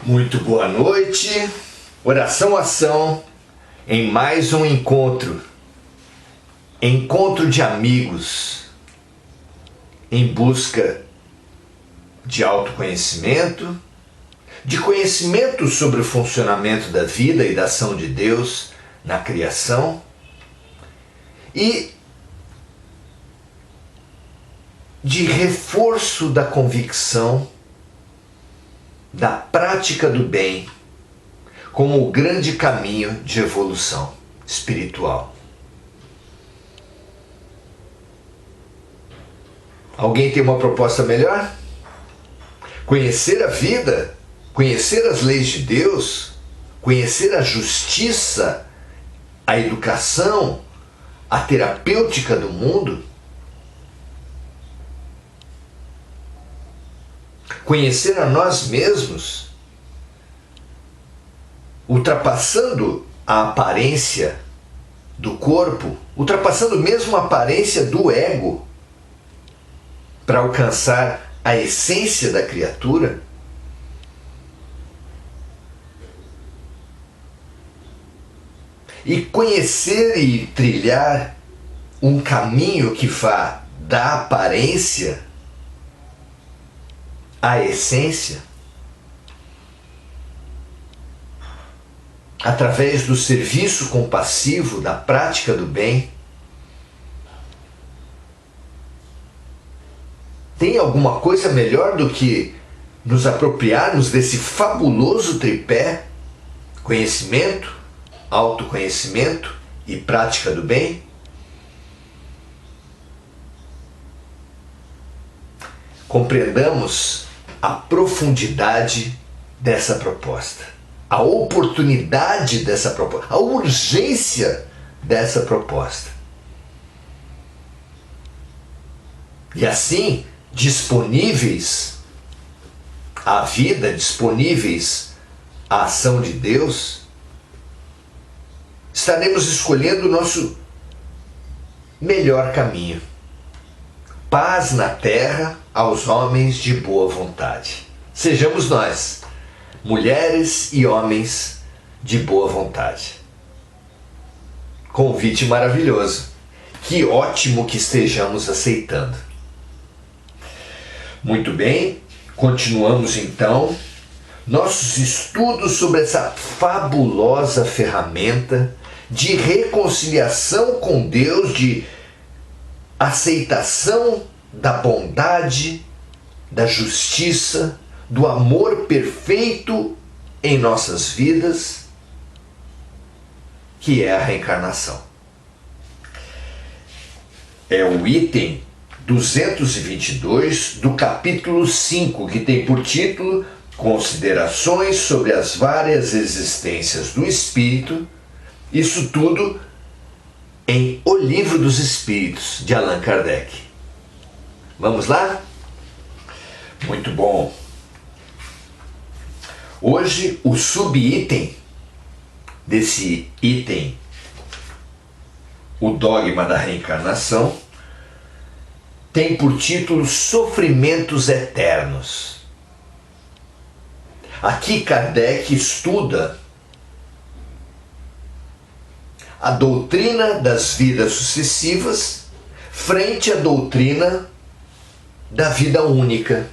Muito boa noite, oração ação em mais um encontro de amigos em busca de autoconhecimento, de conhecimento sobre o funcionamento da vida e da ação de Deus na criação e de reforço da convicção da prática do bem como o grande caminho de evolução espiritual. Alguém tem uma proposta melhor? Conhecer a vida, conhecer as leis de Deus, conhecer a justiça, a educação, a terapêutica do mundo? Conhecer a nós mesmos, ultrapassando a aparência do corpo, ultrapassando mesmo a aparência do ego, para alcançar a essência da criatura? E conhecer e trilhar um caminho que vá da aparência a essência, através do serviço compassivo, da prática do bem. Tem alguma coisa melhor do que nos apropriarmos desse fabuloso tripé: conhecimento, autoconhecimento e prática do bem? Compreendamos a profundidade dessa proposta, a oportunidade dessa proposta, a urgência dessa proposta. E assim, disponíveis à vida, disponíveis à ação de Deus, estaremos escolhendo o nosso melhor caminho. Paz na terra aos homens de boa vontade. Sejamos nós, mulheres e homens de boa vontade. Convite maravilhoso. Que ótimo que estejamos aceitando. Muito bem, continuamos então nossos estudos sobre essa fabulosa ferramenta de reconciliação com Deus, de aceitação da bondade, da justiça, do amor perfeito em nossas vidas, que é a reencarnação. É o item 222 do capítulo 5, que tem por título Considerações sobre as várias existências do Espírito, isso tudo em O Livro dos Espíritos, de Allan Kardec. Vamos lá? Muito bom. Hoje, o subitem desse item, o dogma da reencarnação, tem por título Sofrimentos Eternos. Aqui Kardec estuda a doutrina das vidas sucessivas frente à doutrina da vida única.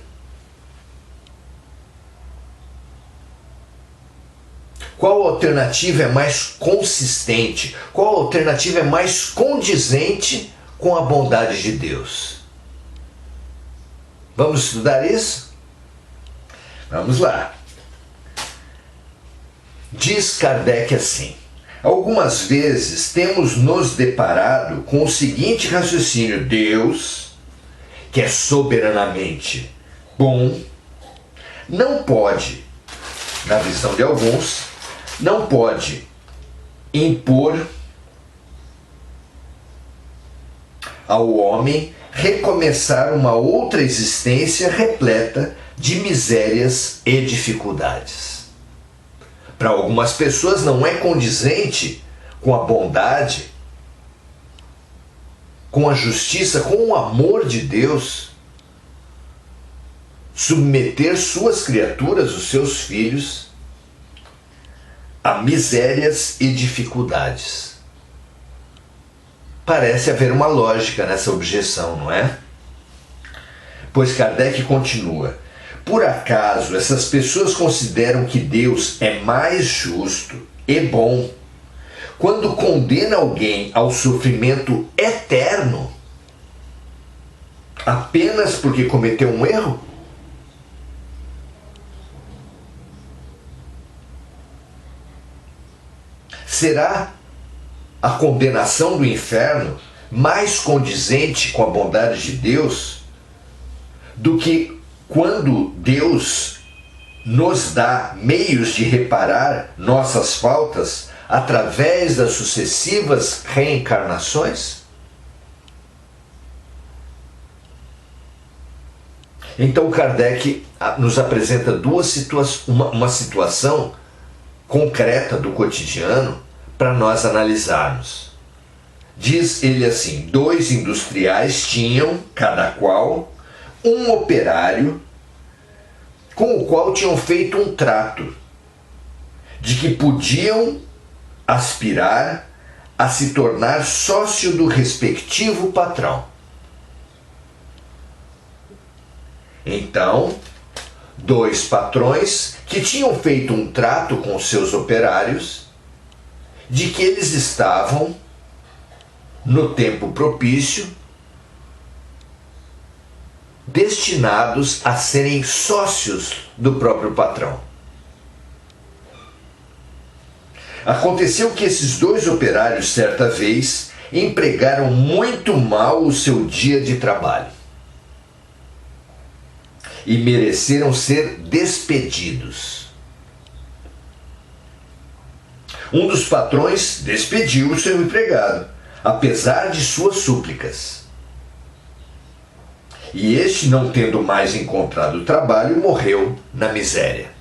Qual alternativa é mais consistente? Qual alternativa é mais condizente com a bondade de Deus? Vamos estudar isso? Vamos lá. Diz Kardec assim: algumas vezes temos nos deparado com o seguinte raciocínio: Deus, que é soberanamente bom, não pode, na visão de alguns, não pode impor ao homem recomeçar uma outra existência repleta de misérias e dificuldades. Para algumas pessoas não é condizente com a bondade, com a justiça, com o amor de Deus submeter suas criaturas, os seus filhos, a misérias e dificuldades. Parece haver uma lógica nessa objeção, não é? Pois Kardec continua: por acaso essas pessoas consideram que Deus é mais justo e bom quando condena alguém ao sofrimento eterno apenas porque cometeu um erro? Será a condenação do inferno mais condizente com a bondade de Deus do que quando Deus nos dá meios de reparar nossas faltas através das sucessivas reencarnações? Então Kardec nos apresenta uma situação concreta do cotidiano para nós analisarmos. Diz ele assim: 2 industriais tinham, cada qual, um operário com o qual tinham feito um trato de que podiam aspirar a se tornar sócio do respectivo patrão. Então, 2 patrões que tinham feito um trato com seus operários de que eles estavam, no tempo propício, destinados a serem sócios do próprio patrão. Aconteceu que esses 2 operários, certa vez, empregaram muito mal o seu dia de trabalho e mereceram ser despedidos. Um dos patrões despediu o seu empregado, apesar de suas súplicas. E este, não tendo mais encontrado trabalho, morreu na miséria.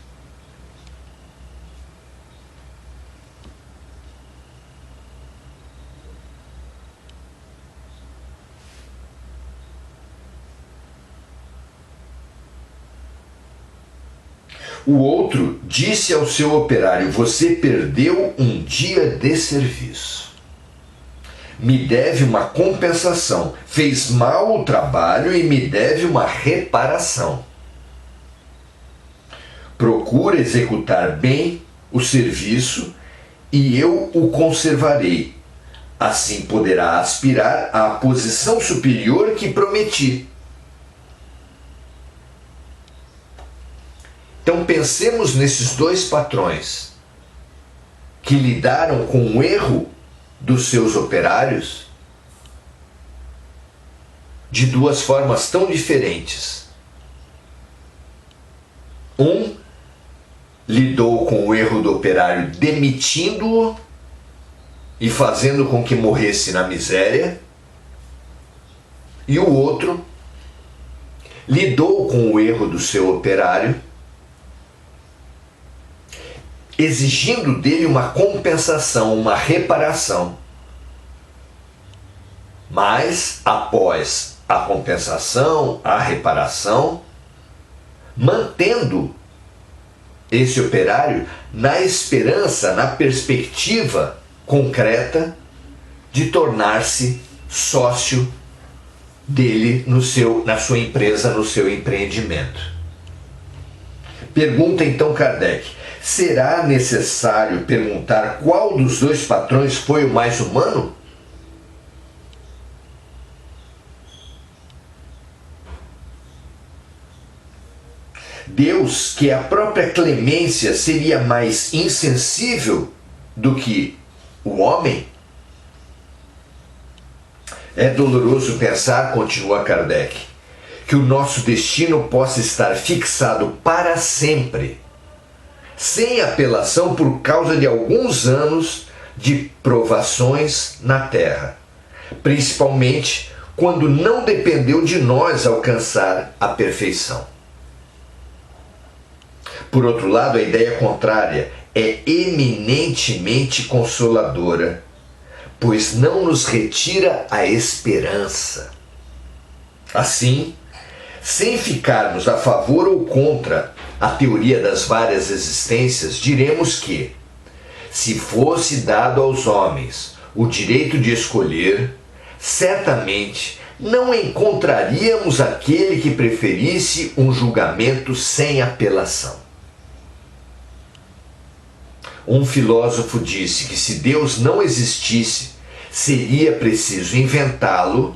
O outro disse ao seu operário: você perdeu um dia de serviço. Me deve uma compensação. Fez mal o trabalho e me deve uma reparação. Procura executar bem o serviço e eu o conservarei. Assim poderá aspirar à posição superior que prometi. Então pensemos nesses 2 patrões que lidaram com o erro dos seus operários de 2 formas tão diferentes. Um lidou com o erro do operário demitindo-o e fazendo com que morresse na miséria, e o outro lidou com o erro do seu operário exigindo dele uma compensação, uma reparação. Mas, após a compensação, a reparação, mantendo esse operário na esperança, na perspectiva concreta de tornar-se sócio dele na sua empresa, no seu empreendimento. Pergunta então Kardec: será necessário perguntar qual dos 2 patrões foi o mais humano? Deus, que a própria clemência seria mais insensível do que o homem? É doloroso pensar, continua Kardec, que o nosso destino possa estar fixado para sempre, sem apelação por causa de alguns anos de provações na terra, principalmente quando não dependeu de nós alcançar a perfeição. Por outro lado, a ideia contrária é eminentemente consoladora, pois não nos retira a esperança. Assim, Sem ficarmos a favor ou contra a teoria das várias existências, diremos que, se fosse dado aos homens o direito de escolher, certamente não encontraríamos aquele que preferisse um julgamento sem apelação. Um filósofo disse que se Deus não existisse, seria preciso inventá-lo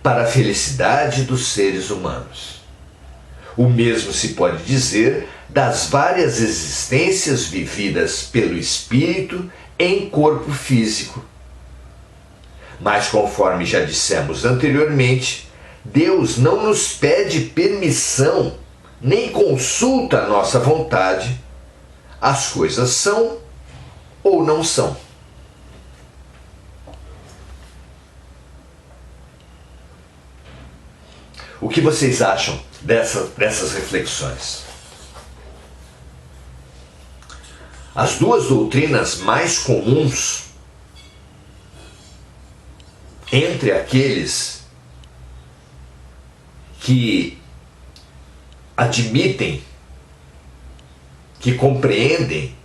para a felicidade dos seres humanos. O mesmo se pode dizer das várias existências vividas pelo espírito em corpo físico. Mas, conforme já dissemos anteriormente, Deus não nos pede permissão, nem consulta a nossa vontade. As coisas são ou não são. O que vocês acham dessas reflexões? As duas doutrinas mais comuns entre aqueles que admitem, que compreendem,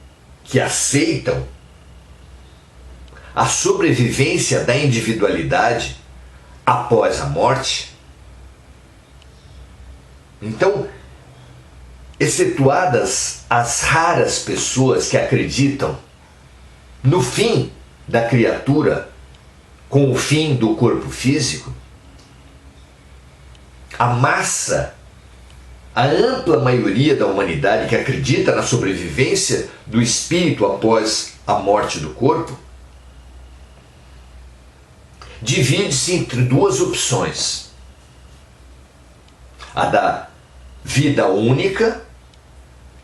que aceitam a sobrevivência da individualidade após a morte. Então, excetuadas as raras pessoas que acreditam no fim da criatura com o fim do corpo físico, a massa, a ampla maioria da humanidade que acredita na sobrevivência do espírito após a morte do corpo, divide-se entre duas opções: a da vida única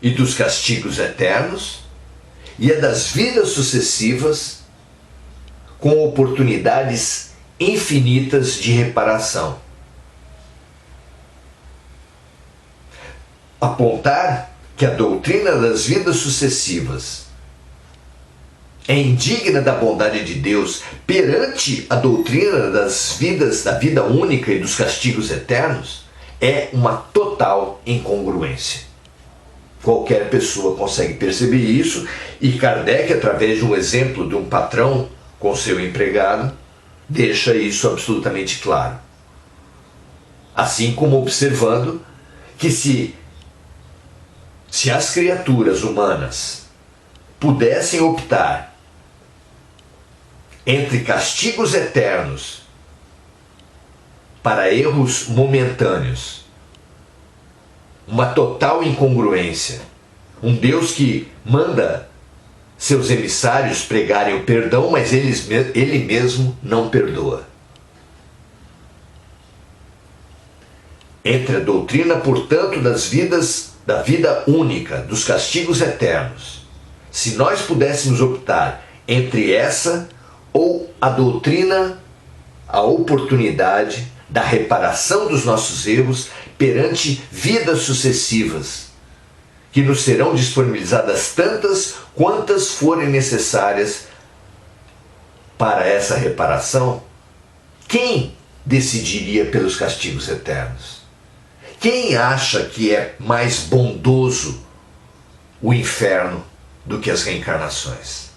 e dos castigos eternos, e a das vidas sucessivas com oportunidades infinitas de reparação. Apontar que a doutrina das vidas sucessivas é indigna da bondade de Deus perante a doutrina das vidas, da vida única e dos castigos eternos, é uma total incongruência. Qualquer pessoa consegue perceber isso, e Kardec, através de um exemplo de um patrão com seu empregado, deixa isso absolutamente claro. Assim como observando que se as criaturas humanas pudessem optar entre castigos eternos para erros momentâneos, uma total incongruência, um Deus que manda seus emissários pregarem o perdão, mas ele mesmo não perdoa. Entre a doutrina, portanto, da vida única, dos castigos eternos, se nós pudéssemos optar entre essa ou a doutrina, a oportunidade da reparação dos nossos erros perante vidas sucessivas, que nos serão disponibilizadas tantas quantas forem necessárias para essa reparação, quem decidiria pelos castigos eternos? Quem acha que é mais bondoso o inferno do que as reencarnações?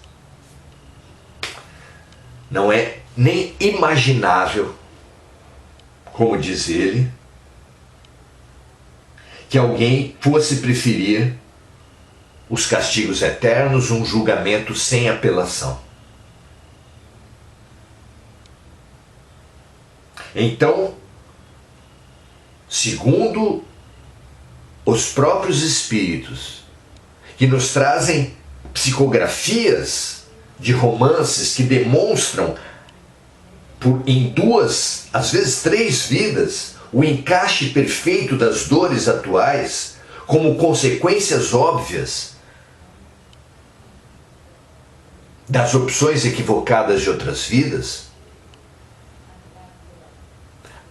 Não é nem imaginável, como diz ele, que alguém fosse preferir os castigos eternos, um julgamento sem apelação. Então, segundo os próprios espíritos, que nos trazem psicografias de romances que demonstram em duas, às vezes 3 vidas, o encaixe perfeito das dores atuais como consequências óbvias das opções equivocadas de outras vidas,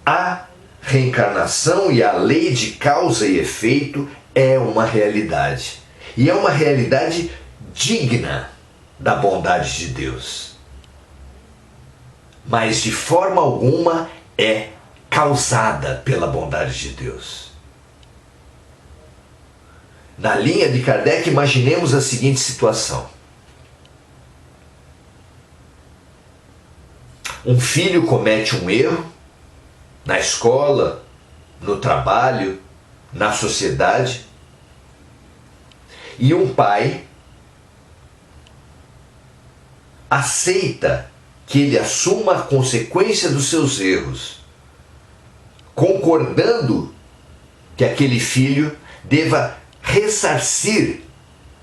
a reencarnação e a lei de causa e efeito é uma realidade. E é uma realidade digna da bondade de Deus. Mas de forma alguma é causada pela bondade de Deus. Na linha de Kardec, imaginemos a seguinte situação. Um filho comete um erro na escola, no trabalho, na sociedade, e um pai aceita que ele assuma a consequência dos seus erros, concordando que aquele filho deva ressarcir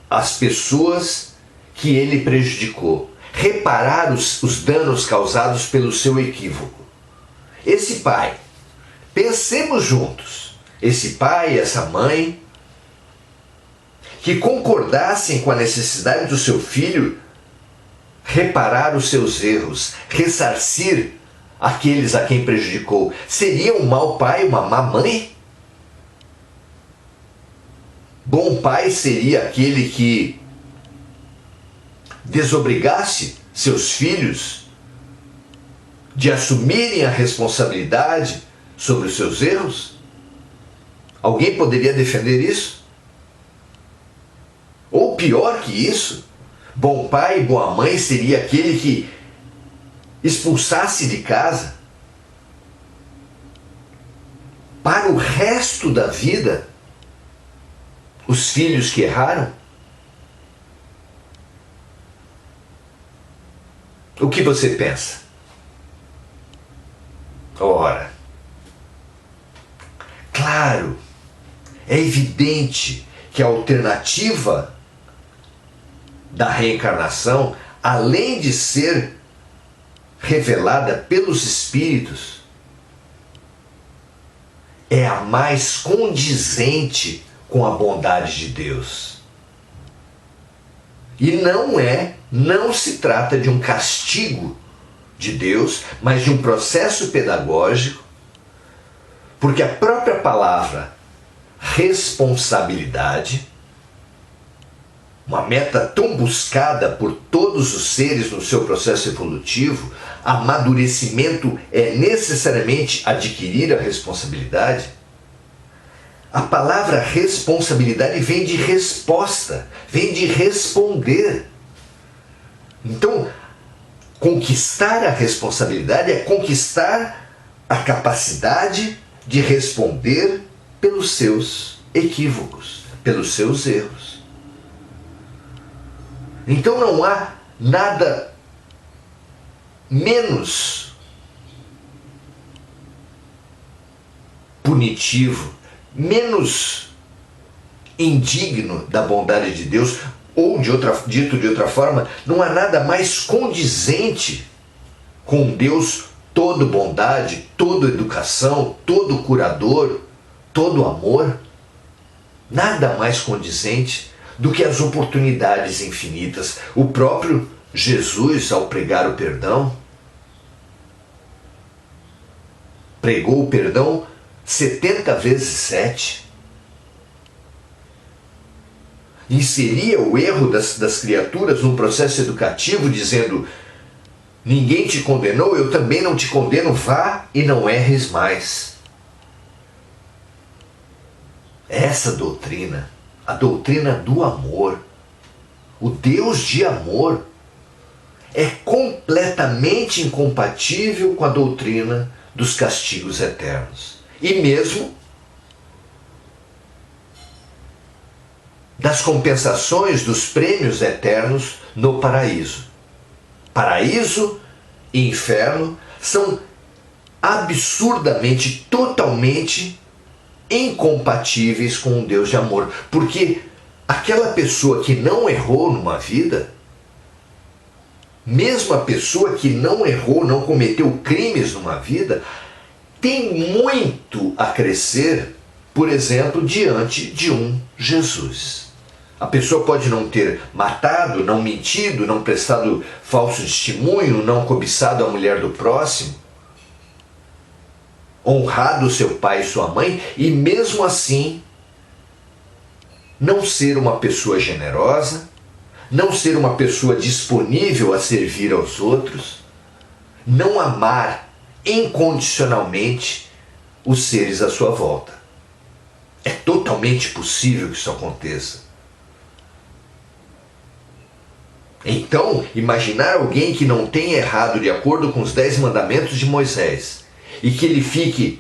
as pessoas que ele prejudicou, reparar os danos causados pelo seu equívoco. Esse pai, pensemos juntos, esse pai e essa mãe, que concordassem com a necessidade do seu filho reparar os seus erros, ressarcir aqueles a quem prejudicou, seria um mau pai, uma má mãe? Bom pai seria aquele que desobrigasse seus filhos de assumirem a responsabilidade sobre os seus erros? Alguém poderia defender isso? Ou pior que isso, bom pai e boa mãe seria aquele que expulsasse de casa para o resto da vida os filhos que erraram? O que você pensa? Ora, claro, é evidente que a alternativa da reencarnação, além de ser revelada pelos espíritos, é a mais condizente com a bondade de Deus. E não se trata de um castigo de Deus, mas de um processo pedagógico, porque a própria palavra responsabilidade, uma meta tão buscada por todos os seres no seu processo evolutivo, amadurecimento é necessariamente adquirir a responsabilidade. A palavra responsabilidade vem de resposta, vem de responder. Então, conquistar a responsabilidade é conquistar a capacidade de responder pelos seus equívocos, pelos seus erros. Então não há nada menos punitivo, menos indigno da bondade de Deus, ou dito de outra forma, não há nada mais condizente com Deus todo bondade, todo educação, todo curador, todo amor. Nada mais condizente do que as oportunidades infinitas. O próprio Jesus, ao pregar o perdão, pregou o perdão 70 vezes 7. Inseria o erro das criaturas num processo educativo, dizendo: ninguém te condenou, eu também não te condeno, vá e não erres mais. Essa doutrina, a doutrina do amor, o Deus de amor, é completamente incompatível com a doutrina dos castigos eternos. E mesmo das compensações dos prêmios eternos no paraíso. Paraíso e inferno são absurdamente, totalmente incompatíveis com um Deus de amor. Porque aquela pessoa que não errou numa vida, mesmo a pessoa que não errou, não cometeu crimes numa vida, tem muito a crescer, por exemplo, diante de um Jesus. A pessoa pode não ter matado, não mentido, não prestado falso testemunho, não cobiçado a mulher do próximo, honrado seu pai e sua mãe, e mesmo assim não ser uma pessoa generosa, não ser uma pessoa disponível a servir aos outros, não amar incondicionalmente os seres à sua volta. É totalmente possível que isso aconteça. Então, imaginar alguém que não tenha errado de acordo com os 10 mandamentos de Moisés e que ele fique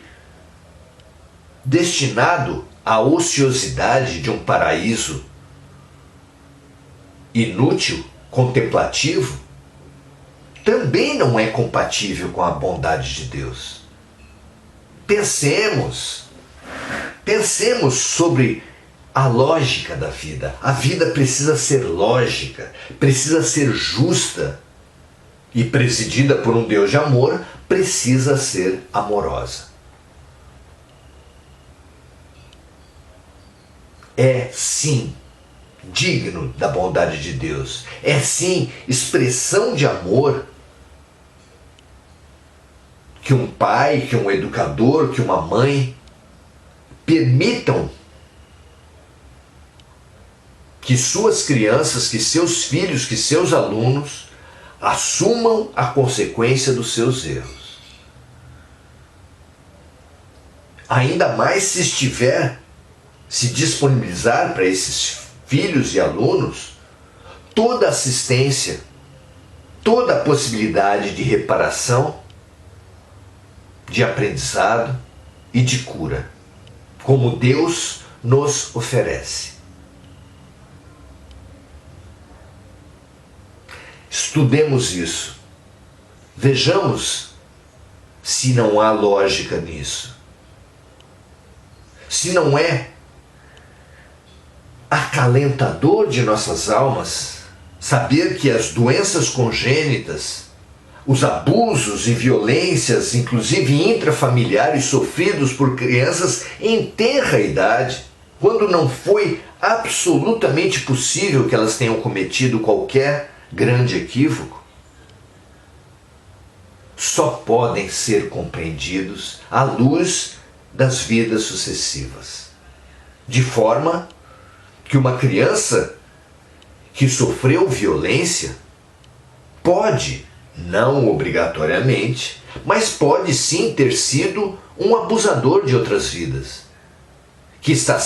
destinado à ociosidade de um paraíso inútil, contemplativo, também não é compatível com a bondade de Deus. Pensemos sobre a lógica da vida. A vida precisa ser lógica, precisa ser justa e presidida por um Deus de amor, precisa ser amorosa. É sim digno da bondade de Deus. É sim expressão de amor que um pai, que um educador, que uma mãe permitam que suas crianças, que seus filhos, que seus alunos assumam a consequência dos seus erros. Ainda mais se disponibilizar para esses filhos e alunos toda assistência, toda a possibilidade de reparação, de aprendizado e de cura, como Deus nos oferece. Estudemos isso. Vejamos se não há lógica nisso. Se não é acalentador de nossas almas saber que as doenças congênitas, os abusos e violências, inclusive intrafamiliares, sofridos por crianças em tenra idade, quando não foi absolutamente possível que elas tenham cometido qualquer grande equívoco, só podem ser compreendidos à luz das vidas sucessivas. De forma que uma criança que sofreu violência pode, não obrigatoriamente, mas pode sim ter sido um abusador de outras vidas, que está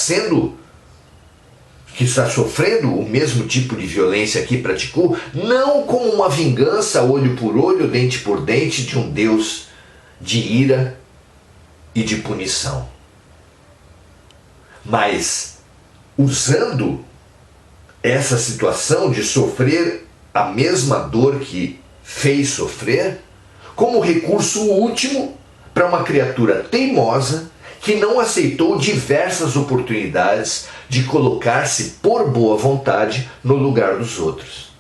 sofrendo o mesmo tipo de violência que praticou, não como uma vingança olho por olho, dente por dente de um Deus de ira e de punição, mas usando essa situação de sofrer a mesma dor que fez sofrer como recurso último para uma criatura teimosa que não aceitou diversas oportunidades de colocar-se por boa vontade no lugar dos outros.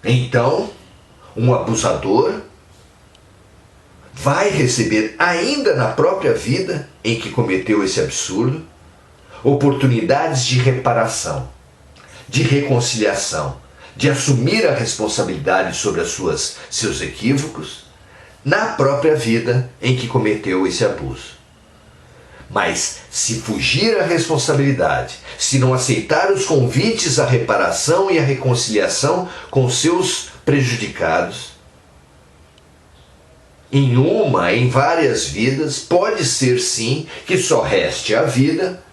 Então, um abusador vai receber, ainda na própria vida em que cometeu esse absurdo, oportunidades de reparação, de reconciliação, de assumir a responsabilidade sobre seus equívocos na própria vida em que cometeu esse abuso. Mas se fugir à responsabilidade, se não aceitar os convites à reparação e à reconciliação com seus prejudicados, em várias vidas, pode ser sim que só reste a vida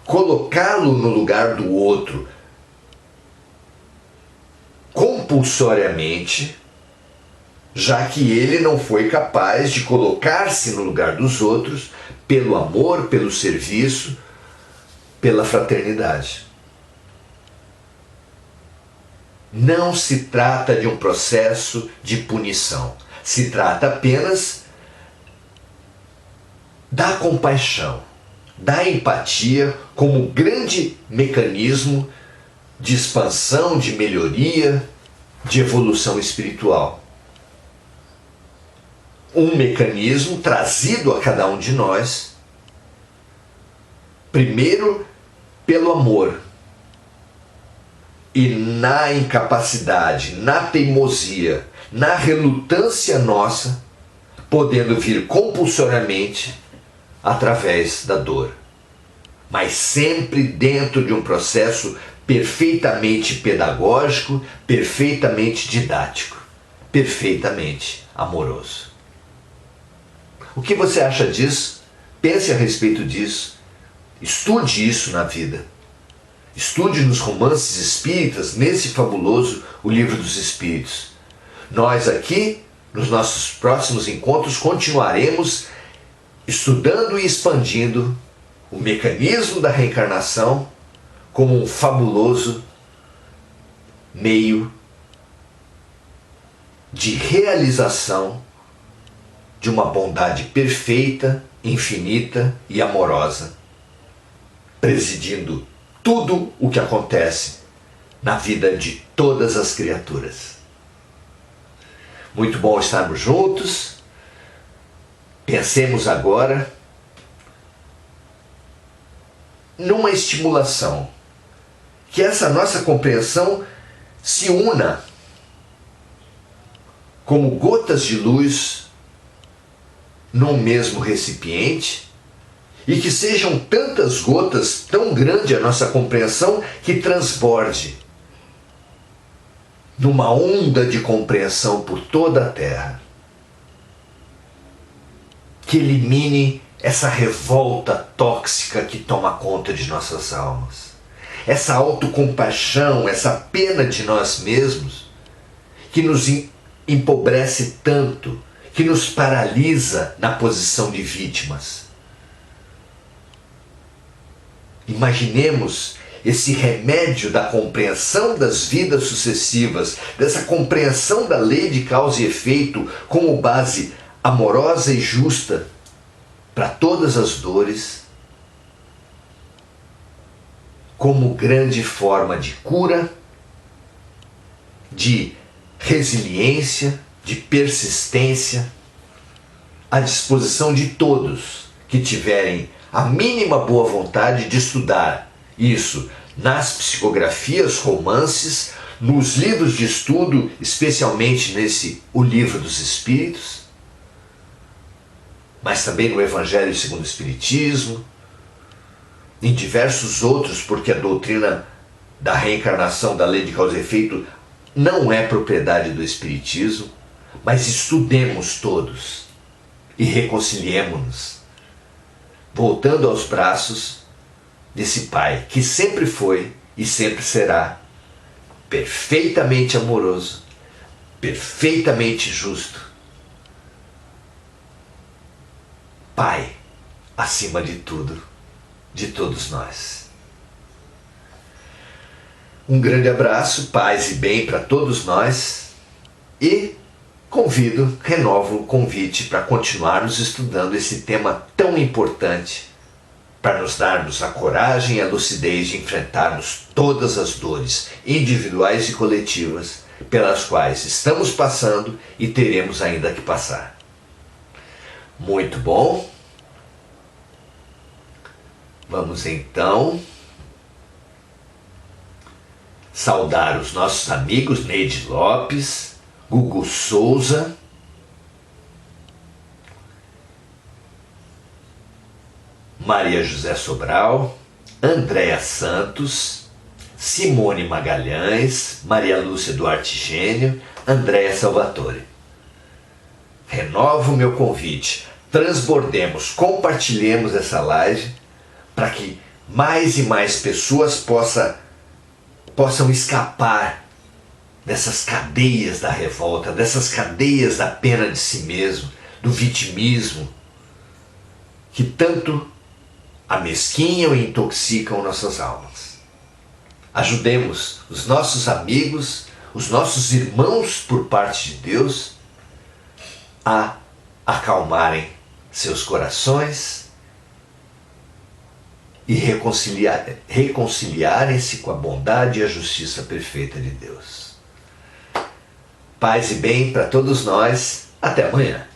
colocá-lo no lugar do outro compulsoriamente, já que ele não foi capaz de colocar-se no lugar dos outros pelo amor, pelo serviço, pela fraternidade. Não se trata de um processo de punição. Se trata apenas da compaixão, da empatia como grande mecanismo de expansão, de melhoria, de evolução espiritual. Um mecanismo trazido a cada um de nós, primeiro pelo amor, e na incapacidade, na teimosia, na relutância nossa, podendo vir compulsoriamente através da dor, mas sempre dentro de um processo perfeitamente pedagógico, perfeitamente didático, perfeitamente amoroso. O que você acha disso? Pense a respeito disso. Estude isso na vida. Estude nos romances espíritas, nesse fabuloso O Livro dos Espíritos. Nós aqui, nos nossos próximos encontros, continuaremos estudando e expandindo o mecanismo da reencarnação como um fabuloso meio de realização de uma bondade perfeita, infinita e amorosa, presidindo tudo o que acontece na vida de todas as criaturas. Muito bom estarmos juntos. Pensemos agora numa estimulação, que essa nossa compreensão se una como gotas de luz num mesmo recipiente, e que sejam tantas gotas, tão grande a nossa compreensão, que transborde numa onda de compreensão por toda a Terra, que elimine essa revolta tóxica que toma conta de nossas almas, essa autocompaixão, essa pena de nós mesmos, que nos empobrece tanto, que nos paralisa na posição de vítimas. Imaginemos esse remédio da compreensão das vidas sucessivas, dessa compreensão da lei de causa e efeito como base amorosa e justa para todas as dores, como grande forma de cura, de resiliência, de persistência, à disposição de todos que tiverem a mínima boa vontade de estudar isso nas psicografias, romances, nos livros de estudo, especialmente nesse O Livro dos Espíritos, mas também no Evangelho segundo o Espiritismo, em diversos outros, porque a doutrina da reencarnação, da lei de causa e efeito, não é propriedade do Espiritismo, mas estudemos todos e reconciliemo-nos, voltando aos braços desse Pai que sempre foi e sempre será perfeitamente amoroso, perfeitamente justo, Pai acima de tudo, de todos nós. Um grande abraço, paz e bem para todos nós, e renovo o convite para continuarmos estudando esse tema tão importante, para nos darmos a coragem e a lucidez de enfrentarmos todas as dores individuais e coletivas pelas quais estamos passando e teremos ainda que passar. Muito bom. Vamos então saudar os nossos amigos Neide Lopes, Gugu Souza, Maria José Sobral, Andréa Santos, Simone Magalhães, Maria Lúcia Duarte Gênio, Andréa Salvatore. Renovo o meu convite, transbordemos, compartilhemos essa live para que mais e mais pessoas possam escapar dessas cadeias da revolta, dessas cadeias da pena de si mesmo, do vitimismo, que tanto amesquinham e intoxicam nossas almas. Ajudemos os nossos amigos, os nossos irmãos por parte de Deus, a acalmarem seus corações e reconciliarem-se com a bondade e a justiça perfeita de Deus. Paz e bem para todos nós. Até amanhã.